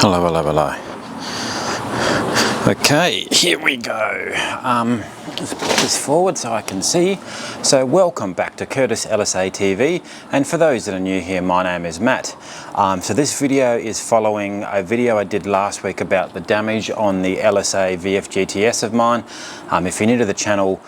Hello, hello, hello. Okay, here we go. Let's put this forward so I can see. So welcome back to Curtis LSA TV, and for those that are new here, my name is Matt. So this video is following a video I did last week about the damage on the LSA VF GTS of mine. If you're new to the channel,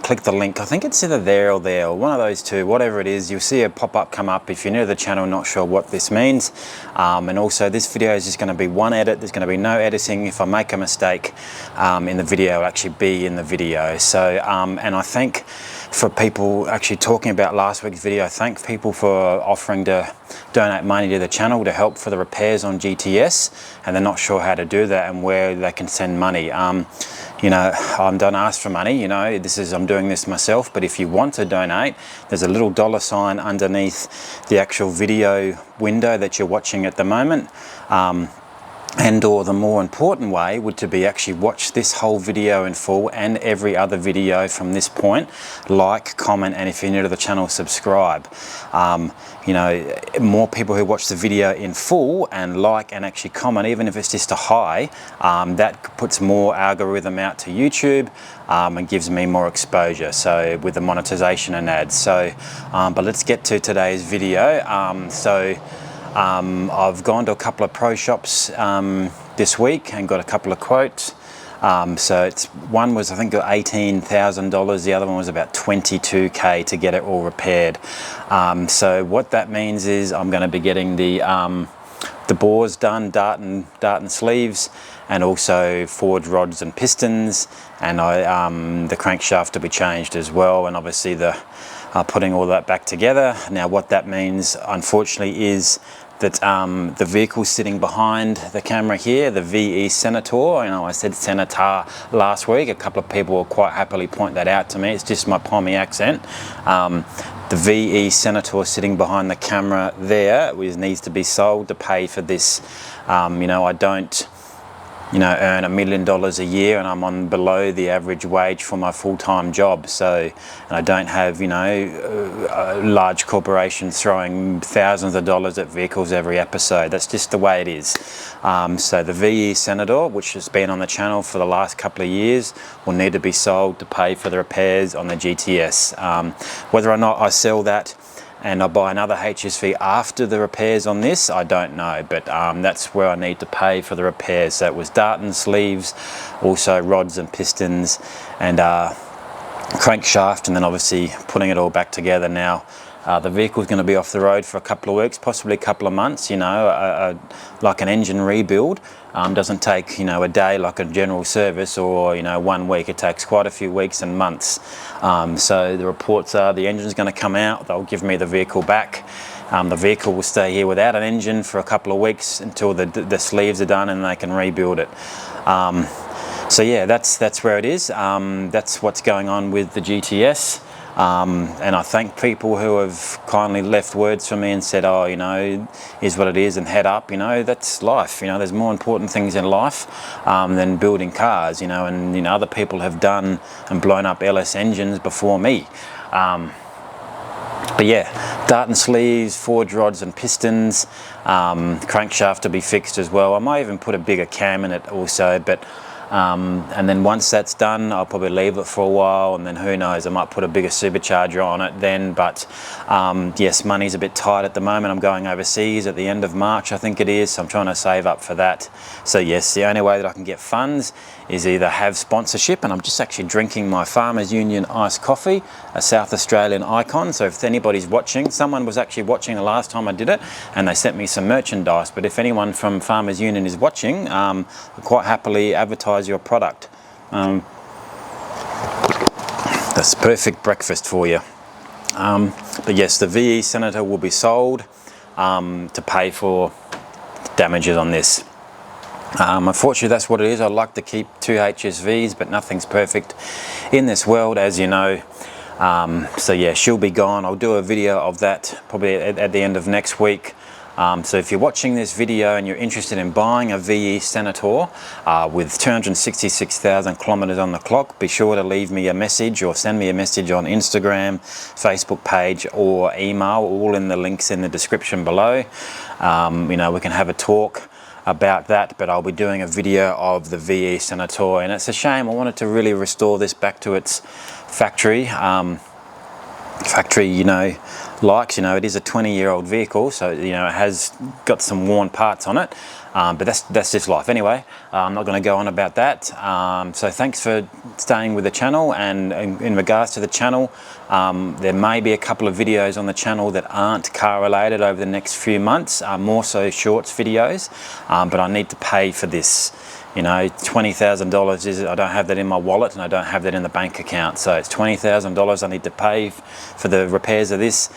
click the link. I think it's either there or there, or one of those two, whatever it is. You'll see a pop-up come up if you're new to the channel, not sure what this means. And also this video is just going to be one edit. There's going to be no editing. If I make a mistake in the video, it'll actually be in the video. So and I thank for people actually talking about last week's video. Thank people for offering to donate money to the channel to help for the repairs on GTS, and they're not sure how to do that and where they can send money. You know, don't ask for money, you know, I'm doing this myself, but if you want to donate, there's a little $ underneath the actual video window that you're watching at the moment. Or the more important way would to be actually watch this whole video in full and every other video from this point, like, comment, and if you're new to the channel, subscribe. You know, more people who watch the video in full and like and actually comment, even if it's just a hi, that puts more algorithm out to YouTube and gives me more exposure, so with the monetization and ads. So but let's get to today's video. I've gone to a couple of pro shops this week and got a couple of quotes. So one was, I think, $18,000. The other one was about $22K to get it all repaired. So what that means is I'm going to be getting the bores done, dart and sleeves, and also forged rods and pistons, and the crankshaft to be changed as well, and obviously the putting all that back together. Now what that means, unfortunately, is that the vehicle sitting behind the camera here, the VE Senator, you know, I said Senator last week, a couple of people will quite happily point that out to me, it's just my Pommy accent. The VE Senator sitting behind the camera there needs to be sold to pay for this. You know, I don't, you know, earn $1 million a year, and I'm on below the average wage for my full-time job. So, and I don't have, you know, large corporations throwing thousands of dollars at vehicles every episode. That's just the way it is. So the VE Senator, which has been on the channel for the last couple of years, will need to be sold to pay for the repairs on the GTS. Whether or not I sell that and I buy another HSV after the repairs on this, I don't know, but that's where I need to pay for the repairs. So it was dart and sleeves, also rods and pistons, and crankshaft, and then obviously putting it all back together now. The vehicle's going to be off the road for a couple of weeks, possibly a couple of months. You know, like an engine rebuild doesn't take, you know, a day like a general service, or, you know, 1 week. It takes quite a few weeks and months. So the reports are the engine's going to come out, they'll give me the vehicle back. The vehicle will stay here without an engine for a couple of weeks until the sleeves are done and they can rebuild it. So yeah, that's where it is. That's what's going on with the GTS. And I thank people who have kindly left words for me and said, oh, you know, is what it is, and head up. You know, that's life. You know, there's more important things in life than building cars, you know, and, you know, other people have done and blown up LS engines before me. But yeah, dart and sleeves, forged rods and pistons, crankshaft to be fixed as well. I might even put a bigger cam in it also, but and then once that's done, I'll probably leave it for a while, and then who knows, I might put a bigger supercharger on it then. But yes, money's a bit tight at the moment. I'm going overseas at the end of March, I think it is, so I'm trying to save up for that. So yes, the only way that I can get funds is either have sponsorship, and I'm just actually drinking my Farmers Union iced coffee, a South Australian icon. So if anybody's watching, someone was actually watching the last time I did it, and they sent me some merchandise. But if anyone from Farmers Union is watching, I'll quite happily advertise your product. That's perfect breakfast for you. But yes, the VE Senator will be sold to pay for damages on this. Unfortunately, that's what it is. I'd like to keep 2 HSVs, but nothing's perfect in this world, as you know. So yeah, she'll be gone. I'll do a video of that probably at the end of next week. So if you're watching this video and you're interested in buying a VE Senator with 266,000 kilometers on the clock, be sure to leave me a message or send me a message on Instagram, Facebook page, or email, all in the links in the description below. You know, we can have a talk. about that, but I'll be doing a video of the VE Senator, and it's a shame. I wanted to really restore this back to its factory you know, likes. You know, it is a 20-year-old vehicle, so you know it has got some worn parts on it, but that's just life. Anyway, I'm not going to go on about that. So thanks for staying with the channel, and in regards to the channel, there may be a couple of videos on the channel that aren't car related over the next few months, more so shorts videos, but I need to pay for this. You know, $20,000 is, I don't have that in my wallet, and I don't have that in the bank account. So it's $20,000 I need to pay for the repairs of this.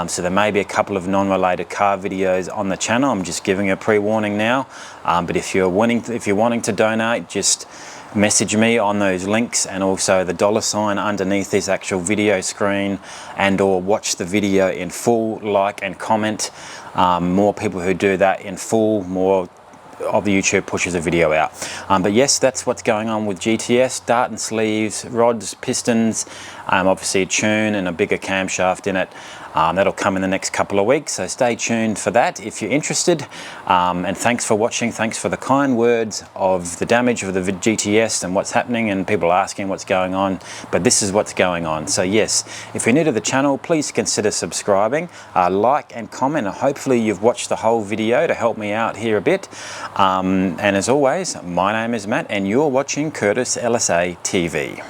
So there may be a couple of non-related car videos on the channel. I'm just giving a pre-warning now. But if you're wanting to donate, just message me on those links, and also the $ underneath this actual video screen, and or watch the video in full, like and comment. More people who do that in full, more of the YouTube pushes a video out. But yes, that's what's going on with GTS. Dart and sleeves, rods, pistons, obviously a tune and a bigger camshaft in it. That'll come in the next couple of weeks, so stay tuned for that if you're interested. And thanks for watching. Thanks for the kind words of the damage of the GTS and what's happening, and people asking what's going on, but this is what's going on. So yes, if you're new to the channel, please consider subscribing, like and comment, and hopefully you've watched the whole video to help me out here a bit. And as always, my name is Matt, and you're watching Curtis LSA TV.